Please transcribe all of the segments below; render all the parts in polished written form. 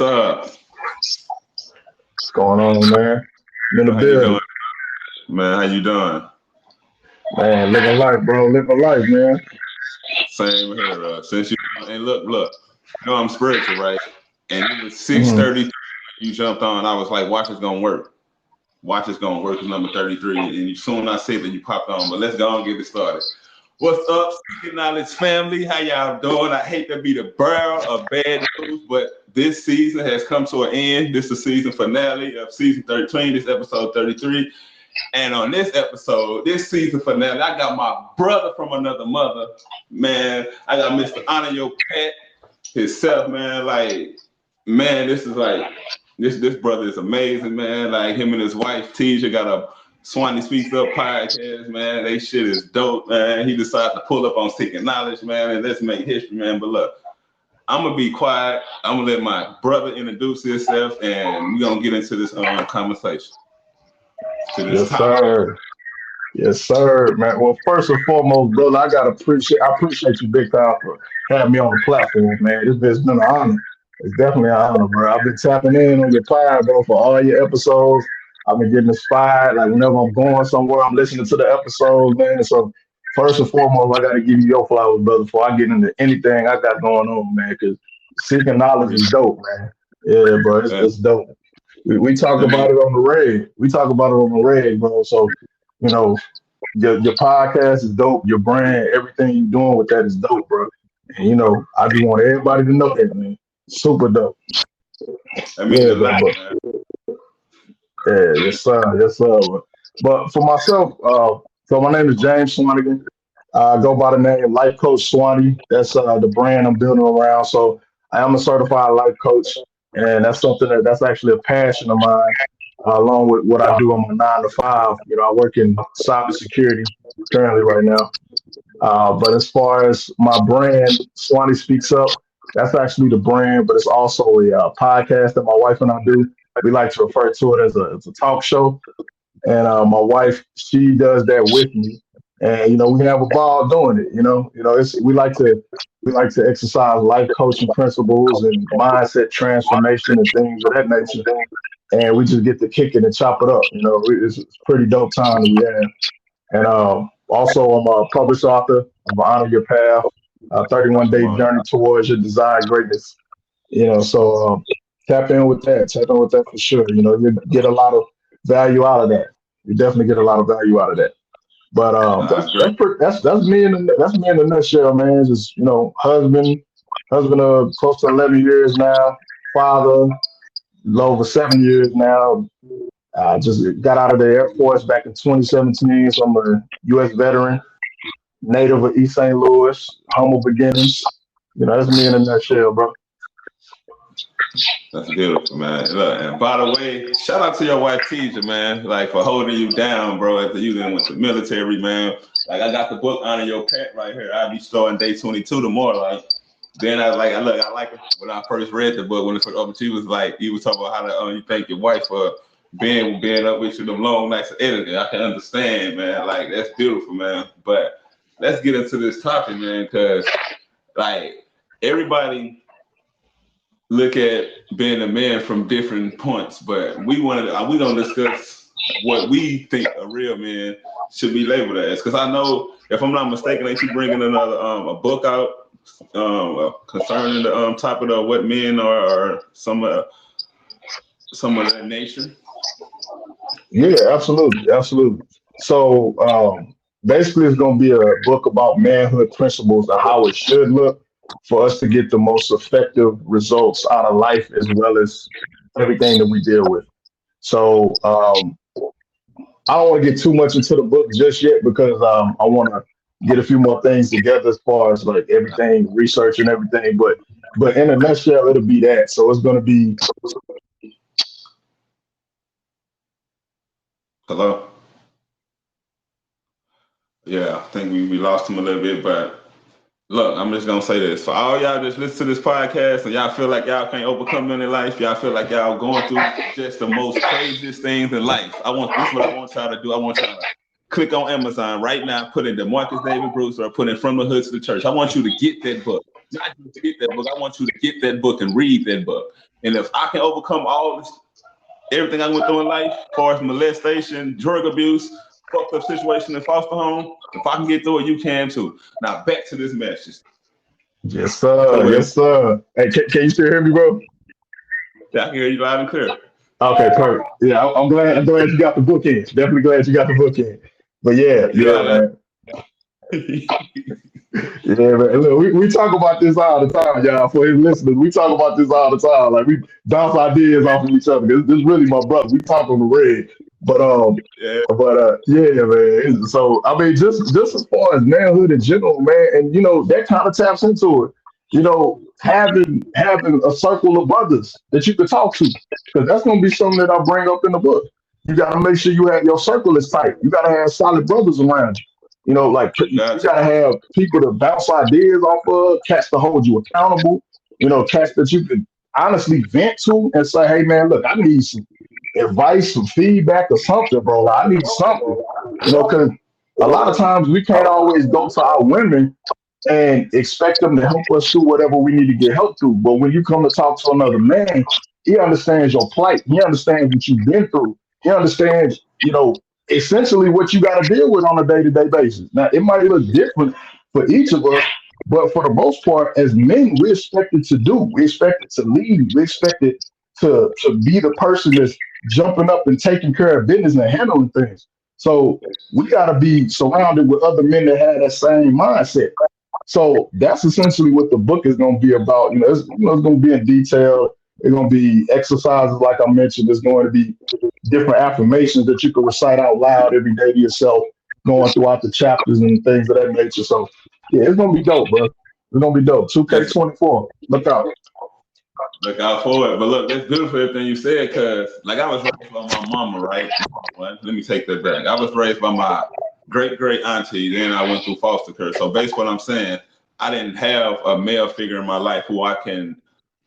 up? What's going on, man? I'm in the How you doing, building. man? How you doing? Man, living life, bro. Living life, man. Same here. Since you and look, I'm spiritual, right? And it was hmm 6:33. You jumped on. I was like, watch it's gonna work. Watch it's gonna work. Is number 33. And soon I said that you popped on. But let's go and get it started. What's up, Speaking Knowledge family? How y'all doing? I hate to be the bearer of bad news, but this season has come to an end. This is the season finale of season 13. This episode 33. And on this episode, this season finale, I got my brother from another mother, man. I got Mr. Honor Your Pet himself, man. Like, man, this is like this brother is amazing, man. Like him and his wife Tisha got a Swanee Speaks Up podcast, man. They shit is dope, man. He decided to pull up on Seeking Knowledge, man, and let's make history, man. But look, I'm gonna be quiet. I'm gonna let my brother introduce himself, and we're gonna get into this conversation, to this Yes, topic. sir. Yes, sir, man. Well, first and foremost, brother, I appreciate you big time for having me on the platform, man. It's been an honor. It's definitely an honor, bro. I've been tapping in on your pod, bro, for all your episodes. I've been getting inspired. Like whenever I'm going somewhere, I'm listening to the episodes, man. So first and foremost, I gotta give you your flowers, brother, before I get into anything I got going on, man. Because seeking knowledge is dope, man. Yeah, bro, it's dope. We talk Let me about it on the reg. We talk about it on the reg, bro. So, you know, your podcast is dope. Your brand, everything you're doing with that is dope, bro. And I just want everybody to know that, man. Super dope. That means Yeah, a bro. lot, But man. yeah, yes, sir, yes, sir. But for myself, so my name is James Swanigan. I go by the name Life Coach Swanee. That's the brand I'm building around. So I am a certified life coach, and that's something that's actually a passion of mine. Along with what I do on my 9 to 5, I work in cybersecurity currently right now. But as far as my brand, Swanee Speaks Up, that's actually the brand, but it's also a podcast that my wife and I do. We like to refer to it as a talk show, and my wife, she does that with me, and we have a ball doing it. It's we like to exercise life coaching principles and mindset transformation and things of that nature, and we just get to kick it and chop it up. It's pretty dope time that we have. And also, I'm a published author of Honor Your Path, 31 Come Day on. Journey Towards Your Desired Greatness. So tap in with that. Tap in with that for sure. You get a lot of value out of that. You definitely get a lot of value out of that. But That's great. that's me in a nutshell, man. Just husband of close to 11 years now, father, a little over 7 years now. I just got out of the Air Force back in 2017, so I'm a U.S. veteran, native of East St. Louis, humble beginnings. That's me in a nutshell, bro. That's beautiful, man. Look, and by the way, shout out to your wife Tisha, man, like for holding you down, bro, after you then went to the military, man. Like I got the book Honor Your Pet right here. I'll be starting day 22 tomorrow. Like then I like it when I first read the book when it first opened. She was like, you was talking about how to you thank your wife for being up with you them long nights of editing. I can understand, man. Like that's beautiful, man. But let's get into this topic, man, because like everybody look at being a man from different points, but we don't discuss what we think a real man should be labeled as. Because I know, if I'm not mistaken, ain't you bringing another a book out concerning the topic of what men are, or some of that nature? Yeah, absolutely, absolutely. So basically, it's going to be a book about manhood principles and how it should look for us to get the most effective results out of life as well as everything that we deal with. So I don't want to get too much into the book just yet because I want to get a few more things together as far as like everything, research and everything. But in a nutshell, it'll be that. So it's going to be. Hello? Yeah, I think we lost him a little bit, but look, I'm just gonna say this. For all y'all just listen to this podcast and y'all feel like y'all can't overcome in life, y'all feel like y'all going through just the most craziest things in life. This is what I want y'all to do. I want y'all to click on Amazon right now, put in the Marcus David Bruce or put in From the Hood to the Church. I want you to get that book. not just to get that book. I want you to get that book and read that book. And if I can overcome all this, everything I went through in life, as far as molestation, drug abuse, fucked up situation in foster home, if I can get through it, you can too. Now back to this message. Yes, sir. Yes, sir. Hey, can you still hear me, bro? Yeah, I can hear you loud and clear. Okay, perfect. Yeah, I'm glad. I'm glad you got the book in. Definitely glad you got the book in. But yeah, man. Yeah, man. Look, we talk about this all the time, y'all. For his listeners, we talk about this all the time. Like we bounce ideas off of each other. This is really my brother. We talk on the red. But yeah, man. So I mean, just as far as manhood in general, man, and that kind of taps into it. Having a circle of brothers that you could talk to, because that's gonna be something that I bring up in the book. You got to make sure you have your circle is tight. You got to have solid brothers around you. You got to have people to bounce ideas off of, cats to hold you accountable. Cats that you can honestly vent to and say, "Hey, man, look, I need some advice, some feedback, or something, bro. I need something." Because a lot of times we can't always go to our women and expect them to help us through whatever we need to get help through. But when you come to talk to another man, he understands your plight. He understands what you've been through. He understands, essentially what you got to deal with on a day-to-day basis. Now, it might look different for each of us, but for the most part, as men, we're expected to do. We're expected to lead. We're expected to be the person that's jumping up and taking care of business and handling things. So we got to be surrounded with other men that have that same mindset. So that's essentially what the book is going to be about. It's going to be in detail. It's going to be exercises, like I mentioned. There's going to be different affirmations that you can recite out loud every day to yourself, going throughout the chapters and things of that nature. So, yeah, it's going to be dope, bro. It's going to be dope. 2K24. Look out. Look out for it. But look, that's good for everything you said, because, I was raised by my mama, right? Well, let me take that back. I was raised by my great auntie, then I went through foster care. So based on what I'm saying, I didn't have a male figure in my life who I can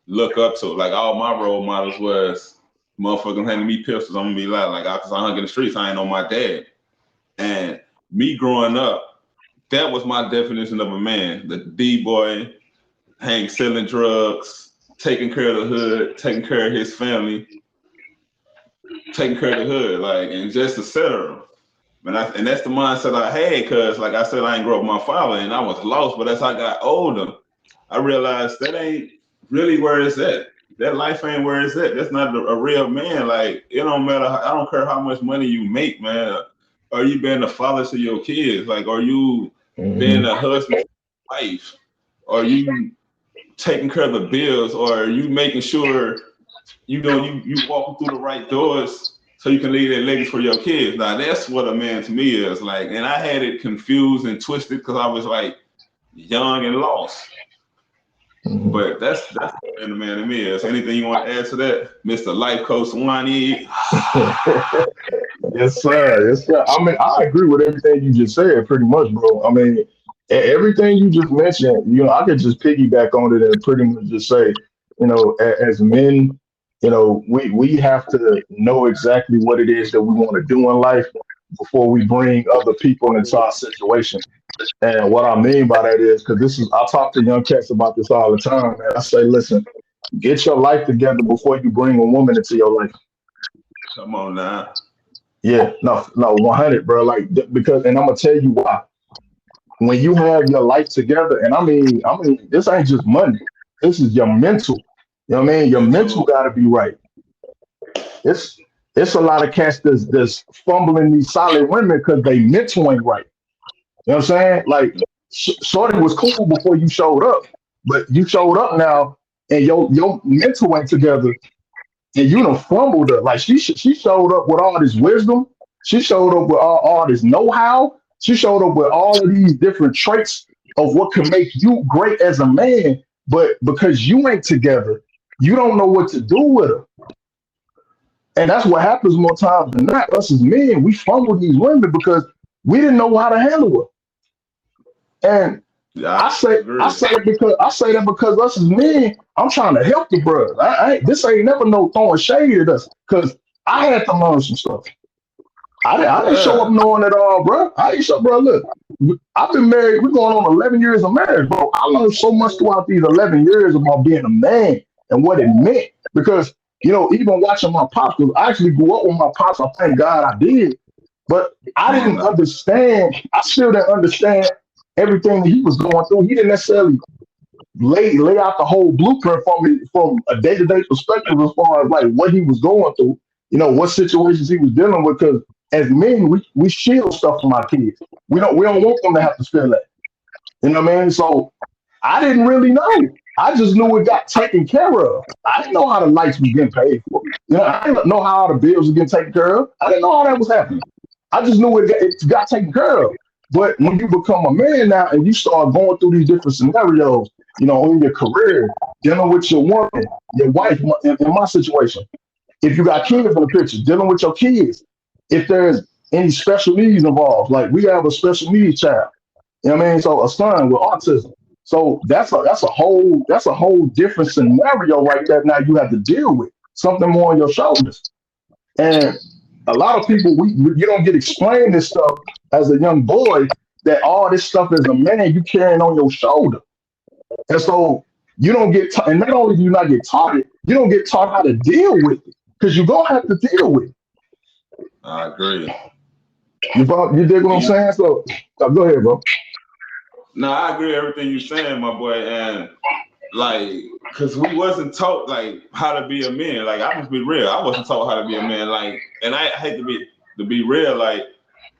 look up to. All my role models was motherfuckers handing me pistols. I'm gonna be because I hung in the streets, I ain't know my dad. And me growing up, that was my definition of a man. The D-boy, selling drugs, taking care of the hood, taking care of his family, taking care of the hood, and just etc. And that's the mindset I had, because I said, I ain't grew up with my father and I was lost. But as I got older, I realized that ain't really where it's at. That life ain't where it's at. That's not a real man. It don't matter. I don't care how much money you make, man. Are you being a father to your kids? Are you being a husband to your wife? Are you taking care of the bills? Or are you making sure you walking through the right doors so you can leave that legacy for your kids? Now that's what a man to me is. And I had it confused and twisted because I was young and lost. But that's what a man to me is. Anything you want to add to that, Mr. Life Coach Swanigan? Yes, sir. Yes, sir. I mean, I agree with everything you just said, pretty much, bro. I mean, everything you just mentioned, I could just piggyback on it and pretty much just say, as men, we have to know exactly what it is that we want to do in life before we bring other people into our situation. And what I mean by that is, because I talk to young cats about this all the time, man. I say, listen, get your life together before you bring a woman into your life. Come on now. Yeah, no, 100, bro. Because, and I'm gonna tell you why. When you have your life together, and I mean, this ain't just money. This is your mental. You know what I mean? Your mental got to be right. It's a lot of cats that's fumbling these solid women because they mental ain't right. You know what I'm saying? Shorty was cool before you showed up, but you showed up now, and your mental ain't together, and you done fumbled her. She showed up with all this wisdom. She showed up with all this know-how. She showed up with all of these different traits of what can make you great as a man, but because you ain't together, you don't know what to do with her. And that's what happens more times than not. Us as men, we fumble these women because we didn't know how to handle her. And I say that because us as men, I'm trying to help the brother. This ain't never no throwing shade at us, because I had to learn some stuff. I didn't show up knowing it all, bro. I didn't show, bro. Look, I've been married. We're going on 11 years of marriage, bro. I learned so much throughout these 11 years about being a man and what it meant. Because even watching my pops, because I actually grew up with my pops. I thank God I did, but I didn't understand. I still didn't understand everything that he was going through. He didn't necessarily lay out the whole blueprint for me from a day-to-day perspective as far as like what he was going through, what situations he was dealing with. Because as men, we shield stuff from our kids. We don't want them to have to feel that. You know what I mean? So I didn't really know. I just knew it got taken care of. I didn't know how the lights was getting paid for. I didn't know how the bills were getting taken care of. I didn't know how that was happening. I just knew it got taken care of. But when you become a man now and you start going through these different scenarios, in your career, dealing with your woman, your wife, in my situation, if you got kids in the picture, dealing with your kids, if there's any special needs involved, like we have a special needs child, so a son with autism. So that's a whole different scenario right there. Now you have to deal with something more on your shoulders. And a lot of people, you don't get explained this stuff as a young boy, that all this stuff as a man you carrying on your shoulder. And so you don't get, and not only do you not get taught it, you don't get taught how to deal with it, because you're gonna have to deal with it. I agree. You dig what I'm saying? So go ahead, bro. No, I agree with everything you're saying, my boy. And like, cause we wasn't taught like how to be a man. Like, I must be real. I wasn't taught how to be a man. Like, and I hate to be real. Like,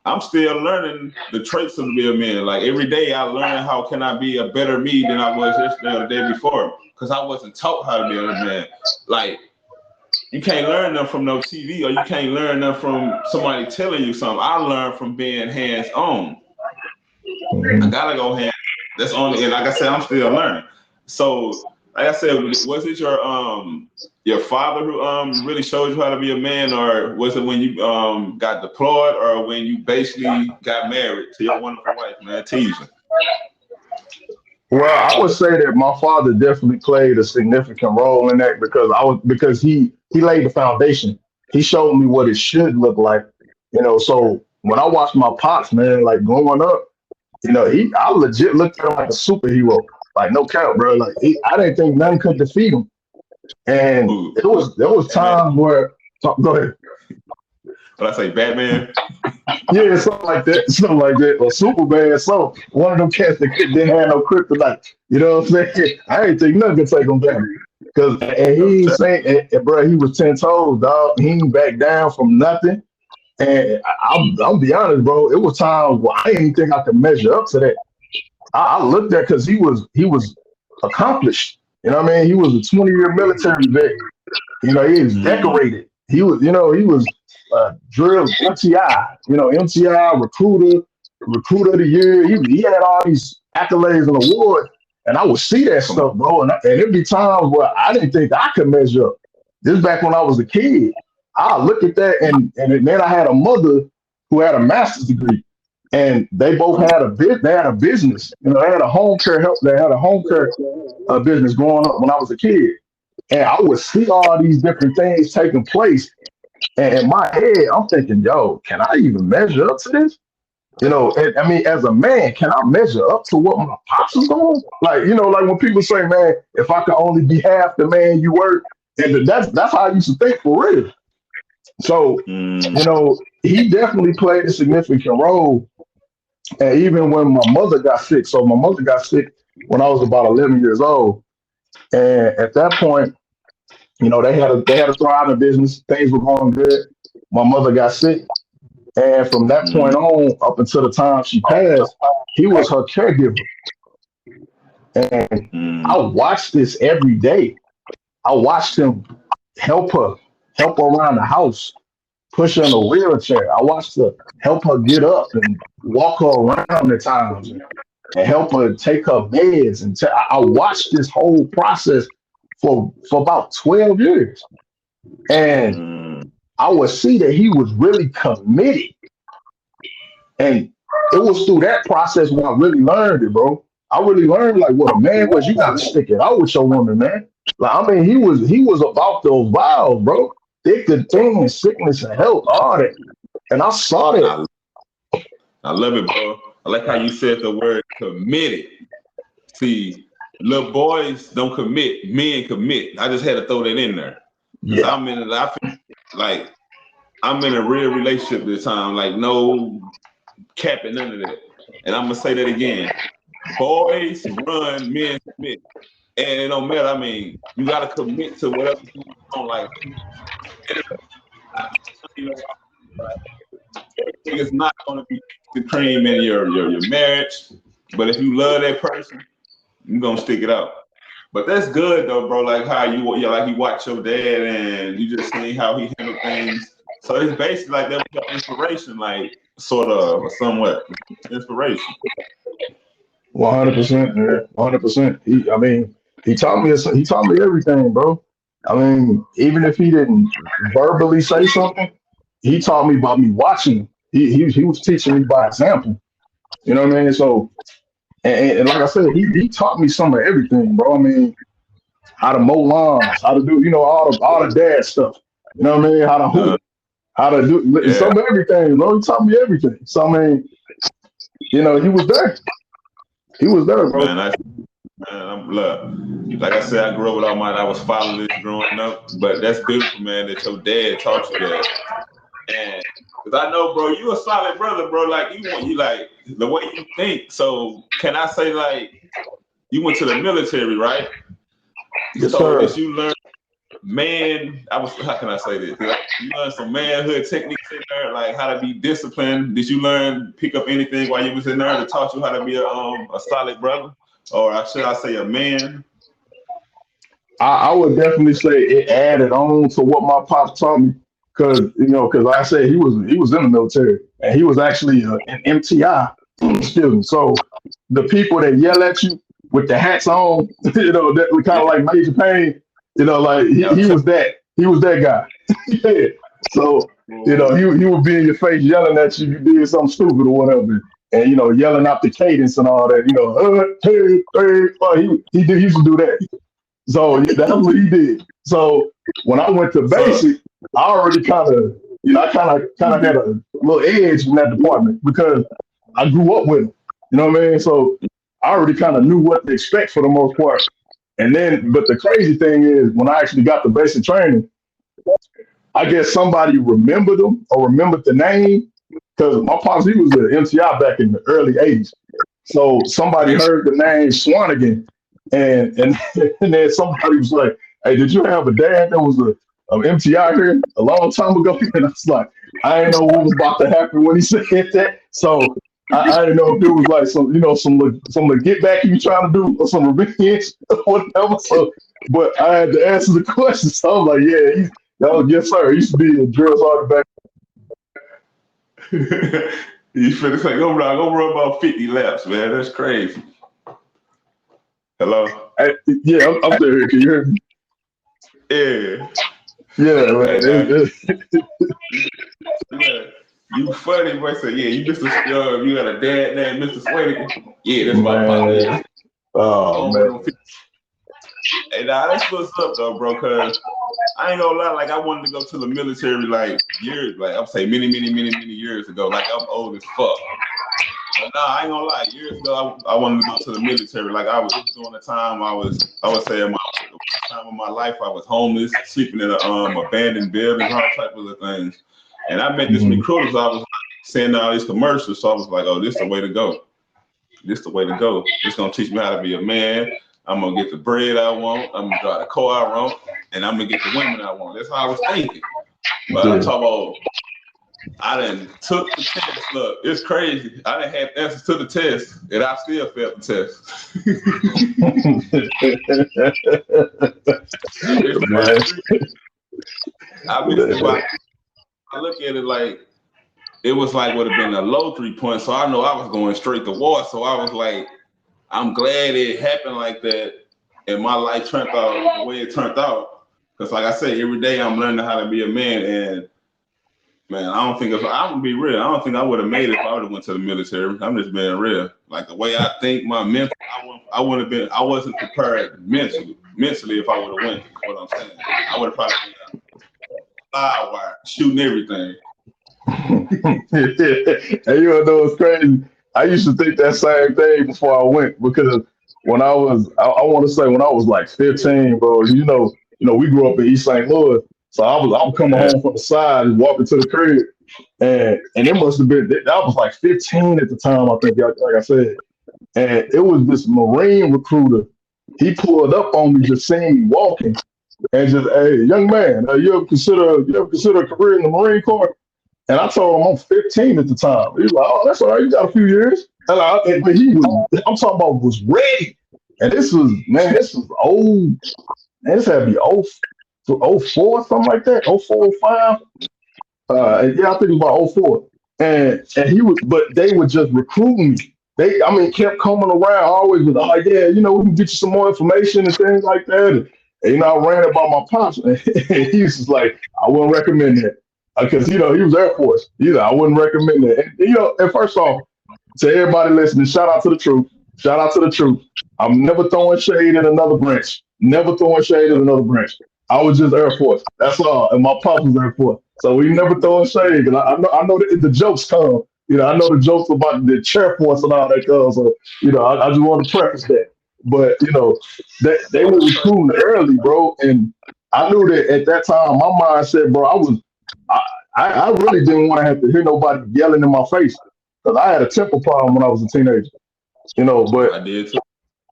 I'm still learning the traits of being a man. Like, every day I learn how can I be a better me than I was yesterday or the day before, because I wasn't taught how to be a man. Like, you can't learn them from no TV, or you can't learn them from somebody telling you something. I learned from being hands-on. I gotta go hands. That's only, and like I said, I'm still learning. So, like I said, was it your father who really showed you how to be a man, or was it when you got deployed, or when you basically got married to your wonderful wife, man, Teaser? Well, I would say that my father definitely played a significant role in that, because he laid the foundation. He showed me what it should look like, So when I watched my pops, man, like growing up, I legit looked at him like a superhero. Like, no cap, bro. Like, I didn't think nothing could defeat him. And there was times where, go ahead. What I say, Batman? Yeah, something like that, or Superman. So one of them cats that didn't have no kryptonite. You know what I'm saying? I ain't think nothing could take him down. And he ain't saying, bro, he was 10 toes, dog. He ain't back down from nothing. And I'll be honest, bro. It was times where I didn't think I could measure up to that. I looked at, because he was accomplished. You know what I mean? He was a 20-year military vet. He was decorated. He was drilled MTI. MTI recruiter of the year. He had all these accolades and awards, and I would see that stuff, bro. And it'd be times where I didn't think I could measure up. This is back when I was a kid. I look at that, and then I had a mother who had a master's degree, and they both had a business. They had a home care business growing up when I was a kid, and I would see all these different things taking place, and in my head, I'm thinking, yo, can I even measure up to this? And I mean, as a man, can I measure up to what my pops is doing? Like, like when people say, man, if I could only be half the man you were, and that's how I used to think, for real. So, he definitely played a significant role. And even when my mother got sick, when I was about 11 years old. And at that point, they had a thriving business. Things were going good. My mother got sick. And from that point on, up until the time she passed, he was her caregiver. And I watched this every day. I watched him help her around the house, push her in a wheelchair. I watched her help her get up and walk her around at times, and help her take her meds. And I watched this whole process for about 12 years. And I would see that he was really committed. And it was through that process when I really learned it, bro. I really learned like what a man was. You gotta stick it out with your woman, man. Like, I mean, he was about those vows, bro. Thick and thin, sickness and health, all that. And I saw that. I love it, bro. I like how you said the word committed. See, little boys don't commit, men commit. I just had to throw that in there. Because Yeah. I feel like I'm in a real relationship this time, like no capping, none of that. And I'm gonna say that again. Boys run, men commit. And it don't matter. I mean, you gotta commit to whatever you don't like. You know, everything is not gonna be the cream in your marriage. But if you love that person, you're gonna stick it out. But that's good though, bro. Like how you watch your dad and you just see how he handled things. So it's basically like that was your inspiration, like sort of or somewhat inspiration. 100%, 100%. He taught me everything, bro. I mean, even if he didn't verbally say something, he taught me by me watching. He was teaching me by example. You know what I mean? So, and like I said, he taught me some of everything, bro. I mean, how to mow lawns, how to do, all the dad stuff. You know what I mean? How to hoop, how to do Yeah, some of everything, bro. He taught me everything. So I mean, he was there. He was there, bro. man. I'm look. Like I said, I grew up with all I was following this growing up. But that's beautiful, man, that your dad taught you that. And because I know, bro, you a solid brother, bro. Like you like the way you think. So can I say like you went to the military, right? Yes, So sir. did you learn how can I say this? You learned some manhood techniques in there, like how to be disciplined. Did you pick up anything while you was in there that taught you how to be a solid brother? Or should I say a man? I would definitely say it added on to what my pops taught me, because like I said, he was in the military and he was actually an MTI. Excuse me. So the people that yell at you with the hats on, that were kind Yeah, of like Major Payne, like yeah, he was that guy. Yeah. So he would be in your face yelling at you if you did something stupid or whatever. And yelling out the cadence and all that, hey, hey, oh, he used to do that. So that's what he did. So when I went to so basic, I already I kind of had a little edge in that department because I grew up with him. You know what I mean? So I already kind of knew what to expect for the most part. And then, but the crazy thing is, when I actually got the basic training, I guess somebody remembered him or remembered the name because my pops, he was an MTI back in the early '80s. So somebody heard the name Swanigan, and and then somebody was like, "Hey, did you have a dad that was a MTI here a long time ago?" And I was like, I didn't know what was about to happen when he said that. So I didn't know if it was like some get back he was trying to do or some revenge or whatever. So, but I had to answer the question. So I was like, yeah, yes, sir. He used to be a drill sergeant back. you finna say go run about 50 laps, man. That's crazy. Hello? Yeah, I'm still here. Can you hear me? Yeah. Yeah, Hey, now man. yeah, you funny, boy. Say, yeah, you got a dad named Mr. Swanigan. Yeah, that's my pop. Man. Yeah. Oh, On with man. them. Hey, nah, that's what's up though, bro. Cause I ain't gonna lie, like I wanted to go to the military like years, like I'm saying many years ago. Like I'm old as fuck. But nah, I ain't gonna lie. Years ago, I wanted to go to the military. Like I was during the time I would say in my time of my life, I was homeless, sleeping in abandoned buildings, all type of things. And I met this Mhm. recruiter, so I was seeing all these commercials. So I was like, oh, this is the way to go. This is the way to go. It's gonna teach me how to be a man. I'm gonna get the bread I want. I'm gonna drive the car I want, and I'm gonna get the women I want. That's how I was thinking. But I'm Yeah. talking about I done took the test. Look, it's crazy. I done had answers to the test, and I still failed the test. It's the Man. first 3. I missed it by. I look at it like it was like would have been a low 3 point. So I know I was going straight to war. So I was like, I'm glad it happened like that, and my life turned out the way it turned out. Because like I said, every day I'm learning how to be a man, and man, I don't think if I'm gonna be real, I don't think I would have made it if I would have went to the military. I'm just being real. Like the way I think, my mental, I would have been. I wasn't prepared mentally if I would have went. What I'm saying, I would have probably been live wire, shooting everything. And you know what's crazy? I used to think that same thing before I went because when I want to say when I was like 15, bro. We grew up in East St. Louis, so I was coming Yeah. home from the side and walking to the crib, and it must have been I was like 15 at the time. I think, like I said, and it was this Marine recruiter. He pulled up on me, just seeing me walking, and just, hey, young man, you ever consider a career in the Marine Corps? And I told him I'm 15 at the time. He was like, oh, that's all right. You got a few years. But I'm talking about was ready. And this was old. Man, this had to be oh 04, something like that. Oh 04, oh 05. Yeah, I think it was about oh 04. And but they were just recruiting me. Kept coming around always with, oh, yeah, we can get you some more information and things like that. And I ran it by my pops. And he was just like, I wouldn't recommend that. Because, he was Air Force. I wouldn't recommend that. And first off, to everybody listening, shout out to the truth. Shout out to the truth. I'm never throwing shade at another branch. Never throwing shade at another branch. I was just Air Force. That's all. And my pops was Air Force. So we never throwing shade. And I know that the jokes come. I know the jokes about the chair force and all that comes. So, I just want to preface that. But, they were recruiting early, bro. And I knew that at that time, my mindset, bro, I really didn't want to have to hear nobody yelling in my face because I had a temper problem when I was a teenager. But I did too.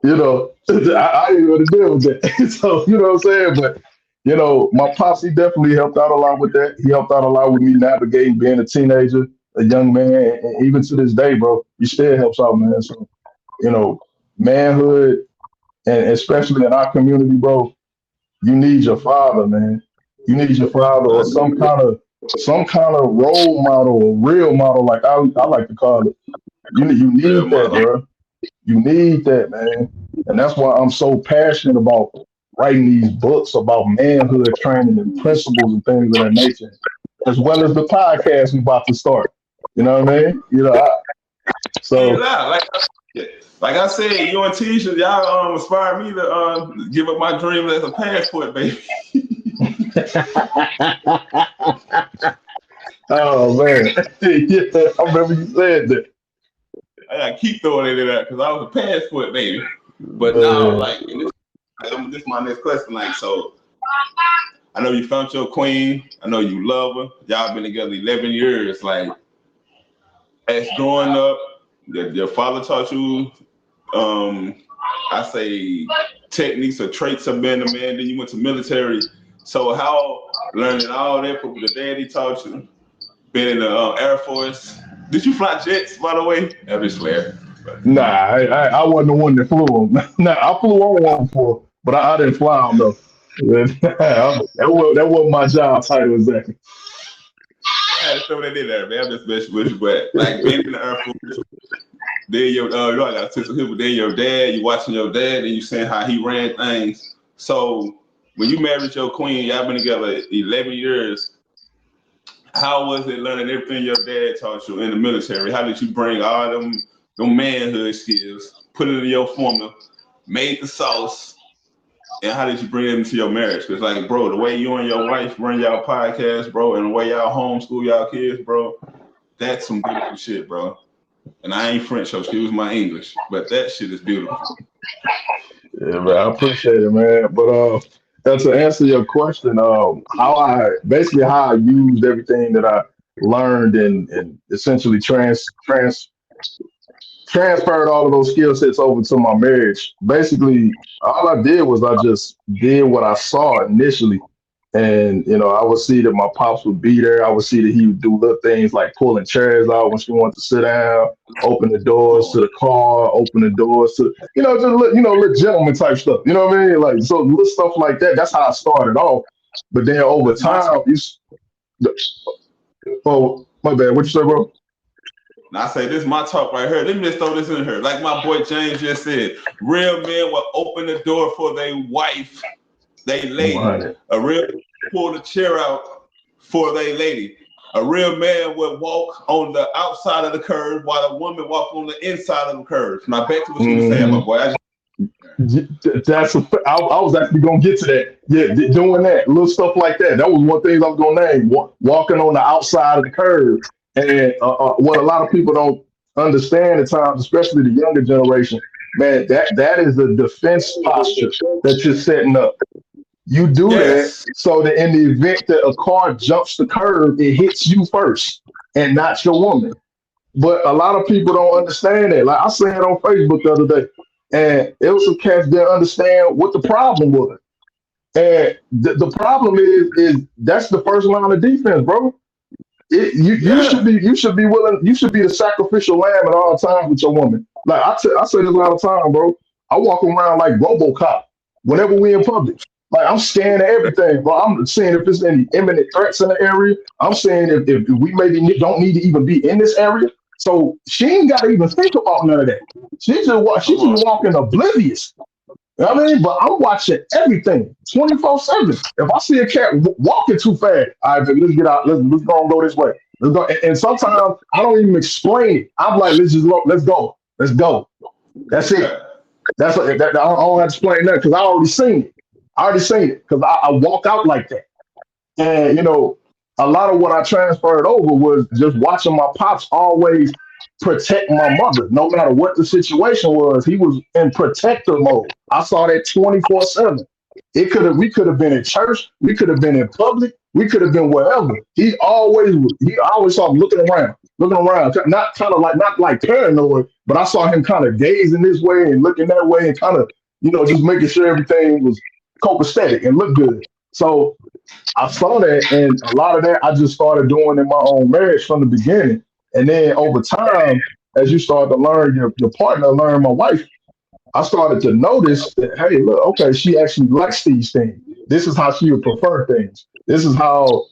I didn't want to deal with that. So you know what I'm saying. But my pops, he definitely helped out a lot with that. He helped out a lot with me navigating being a teenager, a young man, and even to this day, bro, he still helps out, man. So manhood, and especially in our community, bro, you need your father, man. You need your father or some kind of role model or real model, like I like to call it. You Real need that, mother. bro. You need that, man. And that's why I'm so passionate about writing these books about manhood training and principles and things of that nature, as well as the podcast we about to start. You know what I mean? Hey, So like I said, you and Tisha, y'all inspired me to give up my dream as a passport, baby. oh man. Yeah, I remember you said that. I gotta keep throwing it in there because I was a passport, baby. But now, Man. this is my next question. Like, so I know you found your queen. I know you love her. Y'all been together 11 years. Like, as growing up, your father taught you, I say, techniques or traits of being a man. Then you went to military. So how learning all that from the daddy taught you, being in the Air Force. Did you fly jets, by the way? I just swear. Nah, I wasn't the one that flew them. Nah, I flew on one before, but I didn't fly them though. that wasn't my job title exactly. I had to throw that in there, man. I'm just messing with you, but like being in the Air Force, then I got a sense of him, but then your dad, you watching your dad, and you seeing how he ran things. So when you married your queen, y'all been together 11 years. How was it learning everything your dad taught you in the military? How did you bring all them manhood skills, put it in your formula, made the sauce, and how did you bring it into your marriage? Because, like, bro, the way you and your wife run y'all podcast, bro, and the way y'all homeschool y'all kids, bro, that's some beautiful shit, bro. And I ain't French, so excuse my English, but that shit is beautiful. Yeah, man, I appreciate it, man. But to answer your question, how I used everything that I learned and essentially transferred all of those skill sets over to my marriage. Basically, all I did was I just did what I saw initially. And, I would see that my pops would be there. I would see that he would do little things like pulling chairs out when she wanted to sit down, open the doors to the car, open the doors to, just little gentleman type stuff. You know what I mean? Like, so little stuff like that. That's how I started off. But then over time, oh, my bad. What you say, bro? And I say, this is my talk right here. Let me just throw this in here. Like my boy James just said, real men will open the door for their wife, they lady. Right. A real pull the chair out for their lady. A real man would walk on the outside of the curve while a woman walk on the inside of the curve. Now back to what you were saying, my boy. I was actually gonna get to that. Yeah, doing that little stuff like that. That was one thing I was gonna name. Walking on the outside of the curb, and what a lot of people don't understand at times, especially the younger generation, man, that is the defense posture that you're setting up. You do that Yes. so that in the event that a car jumps the curb, it hits you first and not your woman. But a lot of people don't understand that. Like I said on Facebook the other day, and it was some cats that understand what the problem was. And the problem is that's the first line of defense, bro. Yeah. You should be willing, you should be the sacrificial lamb at all times with your woman. Like I say this a lot of time, bro. I walk around like RoboCop whenever we in public. Like I'm scanning everything, bro. I'm seeing if there's any imminent threats in the area. I'm saying if we maybe don't need to even be in this area. So she ain't got to even think about none of that. She Come just on. walking oblivious. You know what I mean? But I'm watching everything 24/7. If I see a cat walking too fast, all right, let's get out. Let's go and go this way. Let's go. And sometimes I don't even explain it. I'm like, let's just look. Let's go. Let's go. That's it. Yeah. I don't have to explain that because I already seen it. I already seen it because I walk out like that. And a lot of what I transferred over was just watching my pops always protect my mother, no matter what the situation was. He was in protector mode. I saw that 24/7. We could have been in church, we could have been in public, we could have been wherever. He always saw him looking around, not like paranoid, but I saw him kind of gazing this way and looking that way and kind of, just making sure everything was copacetic and looked good. So I saw that, and a lot of that I just started doing in my own marriage from the beginning. And then over time, as you start to learn your partner, learn my wife, I started to notice that, hey, look, okay, she actually likes these things. This is how she would prefer things. This is how,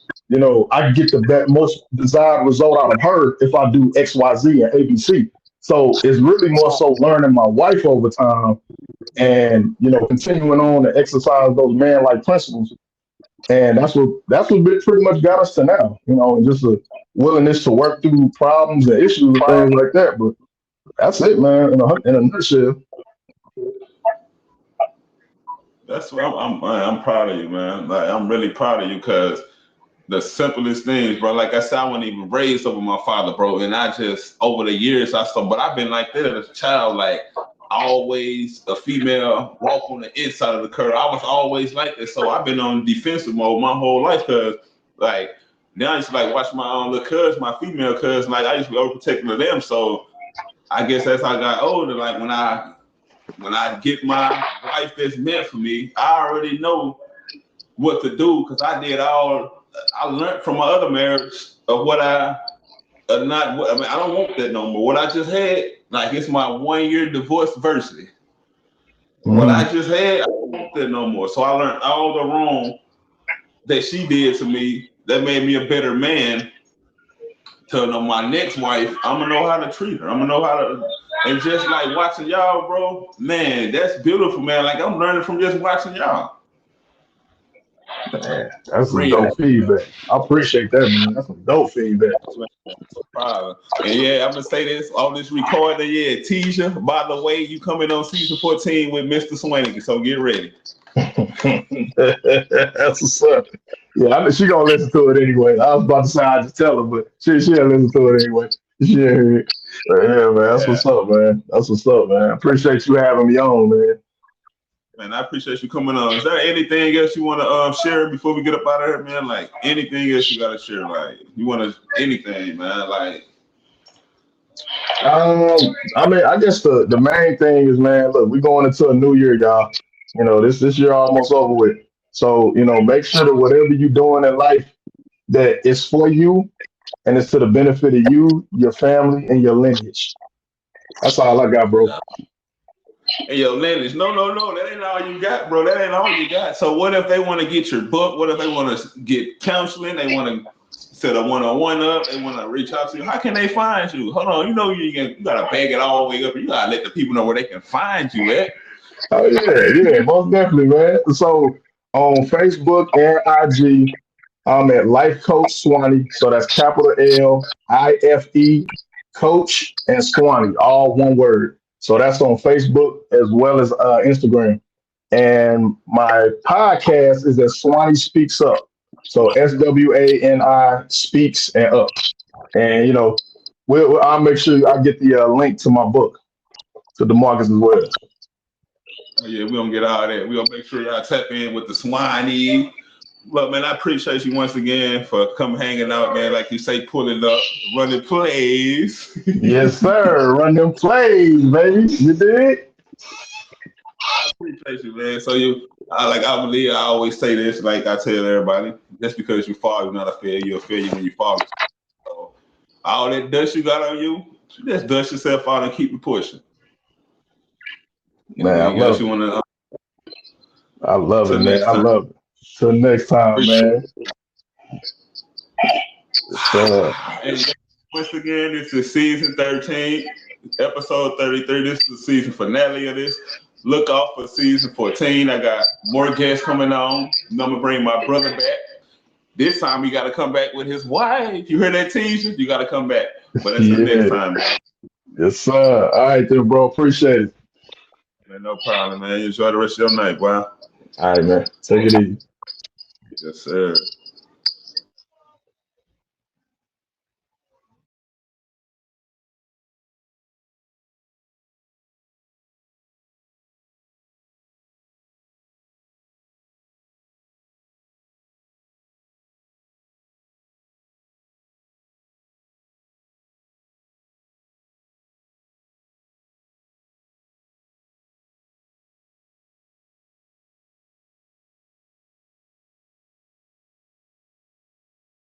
I get the most desired result out of her if I do X, Y, Z, and ABC. So it's really more so learning my wife over time and, continuing on to exercise those man-like principles. And that's what pretty much got us to now, and just a willingness to work through problems and issues and things like that. But that's it, man. In a nutshell. That's what I'm proud of you, man. Like I'm really proud of you because the simplest things, bro. Like I said, I wasn't even raised over my father, bro. And I just over the years but I've been like that as a child, like always a female walk on the inside of the curve. I was always like this. So I've been on defensive mode my whole life because like now I used to like watch my own little cuz, my female cuz, like I used to be overprotecting of them. So I guess as I got older, like when I get my wife that's meant for me, I already know what to do because I learned from my other marriage of what I not. I mean, I don't want that no more. What I just had, like it's my 1 year divorce versus what I Mhm. just had. I don't want that no more. So I learned all the wrong that she did to me that made me a better man. To know my next wife, I'm gonna know how to treat her. I'm gonna know how to, and just like watching y'all, bro, man, that's beautiful, man. Like I'm learning from just watching y'all. Man, that's some Real. dope feedback. I appreciate that, man. That's some dope feedback. And yeah, I'm gonna say this on this recording. Yeah, Tisha, by the way, you coming on season 14 with Mr. Swanigan, so get ready. That's what's up. Yeah, I mean, she gonna listen to it anyway. I was about to say I just tell her, but she'll listen to it anyway. She'll hear it. But yeah, man, that's Yeah, what's up, man. That's what's up, man. Appreciate you having me on, man. man, I appreciate you coming on. Is there anything else you want to share before we get up out of here, man? Like anything else you gotta share? Like you want to anything, man? Like I mean, I guess the main thing is, man, look, we going into a new year, y'all. This year almost over with. So, make sure that whatever you're doing in life that it's for you and it's to the benefit of you, your family, and your lineage. That's all I got, bro. hey, yo, Lennox, no, that ain't all you got, bro. That ain't all you got. So what if they want to get your book? What if they want to get counseling? They want to set a one-on-one up. They want to reach out to you. How can they find you? Hold on, you got to bag it all the way up. You got to let the people know where they can find you at. Oh yeah, most definitely, man. So on Facebook and IG, I'm at Life Coach Swanee. So that's capital LIFE Coach and Swanee, all one word. So that's on Facebook as well as Instagram. And my podcast is at Swanee Speaks Up. So SWANI Speaks and Up. And I'll make sure I get the link to my book to DeMarcus as well. Yeah, we're gonna get all that. We're gonna make sure y'all tap in with the Swanee. Look, man, I appreciate you once again for coming hanging out, man. Like you say, pulling up, running plays. Yes, sir. Run them plays, baby. You did? I appreciate you, man. So I believe I always say this, like I tell everybody, just because you fall, you're not a failure. You're a failure when you fall. So all that dust you got on you, just dust yourself out and keep it pushing. Man, I love it. I love it, man. I love it. Till next time, man. And once again, this is season 13, episode 33. This is the season finale of this. Look out for season 14. I got more guests coming on. I'm gonna bring my brother back. This time he got to come back with his wife. You hear that teaser? You got to come back. But that's the next time, man. Yes, sir. All right, then, bro. Appreciate it. Man, no problem, man. Enjoy the rest of your night, boy. All right, man. Take it easy. Yes, sir.